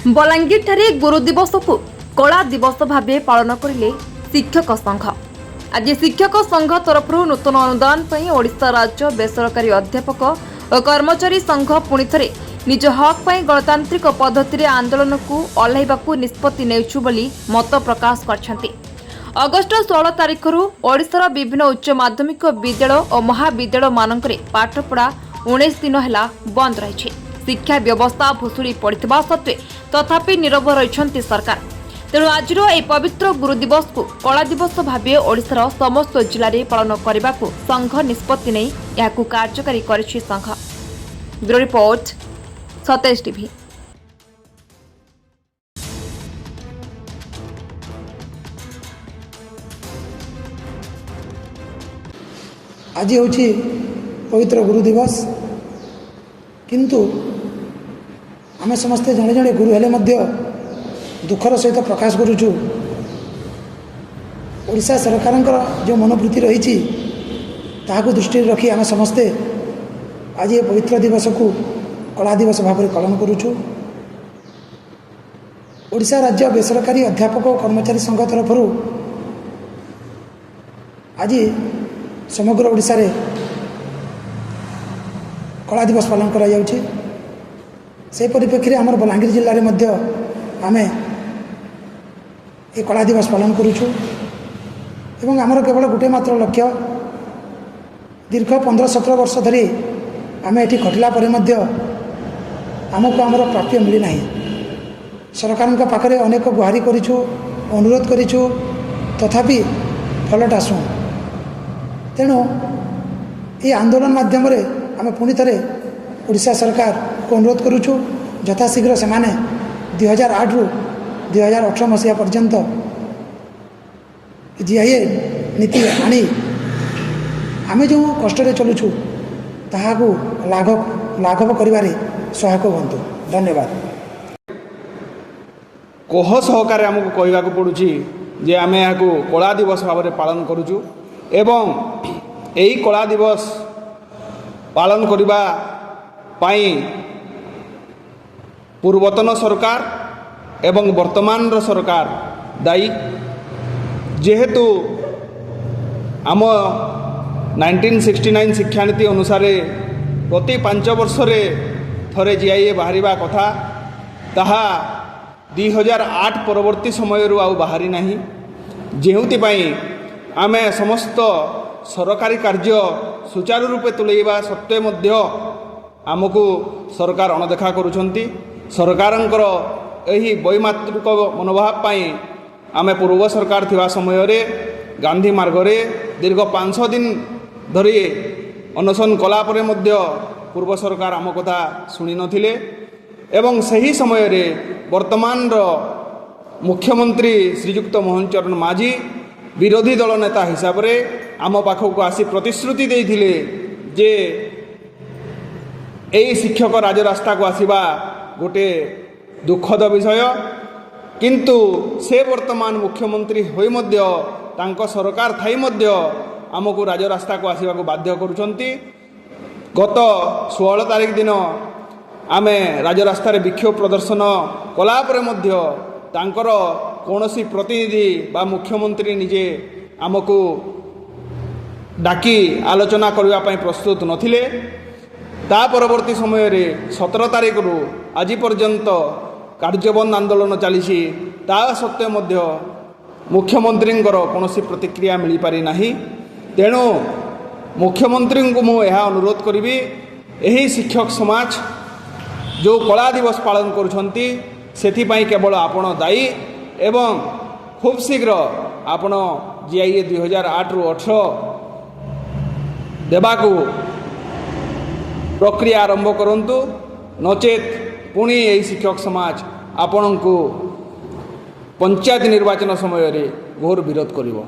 बलांगीर ठारे गुरु दिवस को कला दिवस भाव पालन करिले शिक्षक संघ। आज शिक्षक संघ तरफ नूतन अनुदान पर ओडिशा राज्य बेसरकारी अध्यापक और कर्मचारी संघ पुणी थे निज हक पर गणतांत्रिक पद्धति आंदोलन को ओह्लैवाकू निष्पत्ति नेउछु बोली मत प्रकाश करछन्ति। अगस्ट 16 तारिख ओडिशार विभिन्न उच्च माध्यमिक विद्यालय और महाविद्यालय मानकरे पाठपढ़ा 19 दिन है बंद रही। शिक्षा व्यवस्था भुशुड़ी पड़ता सत्वे तथापि नीरव रही सरकार। तेणु आज पवित्र गुरु दिवस को कला दिवस भाव ओडिशार समस्त जिले में पालन करने को संघ निष्पत्ति नहीं यह कार्यकारी करिछि संघ। Bureau report Satej TV. आज हूँ पवित्र गुरु दिवस किंतु आम समस्ते जड़े जड़े गुरु हेले दुखर सहित प्रकाश करुचु ओडिशा सरकार जो मनोवृत्ति रही दृष्टि रखी आम समस्ते आज ये पवित्र दिवस को कला दिवस भाव में पालन करुचु। ओडिशा राज्य बेसरकारी अध्यापक और कर्मचारी संघ तरफ आज समग्र ओडिशा रे कला दिवस पालन करा जाउछि। से परिप्रेक्षी आमर बलांगीर जिले में आमे ये कला दिवस पालन करुछु एवं आमर केवल गोटे मात्र लक्ष्य दीर्घ 15-17 वर्ष धरी आमे एठी खटिला परे मध्य आमको आमर प्राप्य मिली नाही। सरकार का पाखरे अनेक गुहारी करिछु अनुरोध करिछु तथापि फलटा आसु। तेणु ये आंदोलन माध्यम रे आमे पुणी थरे ओडिशा सरकार को अनुरोध करुछु यथाशीघ्र से 2008 रु 2018 मसीहा पर्यंत जीआईए नीति आनी आमे जो कष्ट चलुछु ताहाकू लाघव करिबारे सहायक हुंतु। धन्यवाद। कोह सहकार आमको कहवाक पड़ुछि जे आमे याकू कला दिवस भाव में पालन करुछु एवं यही कला दिवस पालन करबा पाई पूर्वतन सरकार एवं वर्तमान सरकार दायी। जेहेतु आम 1969 शिक्षानीति अनुसार प्रति 5 वर्ष रे थरे जीआईए बाहरिबा कथा ताहा 2008 परवर्ती समय आउ बाहरी नाही। जेहुति पाई आमे समस्त सरकारी कार्य सुचारू रूपे तुलैबा सत्वे मध्य आमको सरकार अणदेखा करुछंती। सरकारंकर एही वैमात्रिक मनोभाव पाई आमे पूर्व सरकार थिबा समय रे गांधी मार्ग रे दीर्घ 500 दिन धरी अनशन कला परे मध्य पूर्व सरकार आम कथा शुणी नथिले एवं सही समय रे वर्तमान मुख्यमंत्री श्रीयुक्त मोहन चरण माझी विरोधी दल नेता हिसाब रे आम पाखक आसी प्रतिश्रुति देइथिले जे यही शिक्षक राजरास्ता को आसवा गोटे दुखद विषय किंतु से वर्तमान मुख्यमंत्री होई मध्य तांको सरकार थाई मध्य आमको राजरास्ता को आसवा को बाध्य करुछंती। गत 16 तारिख दिन आमे राजरास्ता रे विक्षोभ प्रदर्शन कला परे मध्य तांकर कौनसी प्रतिनिधि बा मुख्यमंत्री निजे आमको डाकी आलोचना करबा पई प्रस्तुत नथिले। ता परवर्ती समय रे 17 तारिख रु आज पर्यंत कार्यबंद आंदोलन चली ता सत्वे मध्य मुख्यमंत्री कौन प्रतिक्रिया मिल पारि नाही। तेणु मुख्यमंत्री को मु यह अनुरोध करी यही शिक्षक समाज जो कला दिवस पालन करुछंती सेथिपाई केवल आपण दायी एवं खूब शीघ्र आपण जीआईए 2008 रु 18 देबाकू प्रक्रिया आरंभ करंतु नचेत पुणी यही शिक्षक समाज आपण को पंचायत निर्वाचन समय रे घोर विरोध करिवो।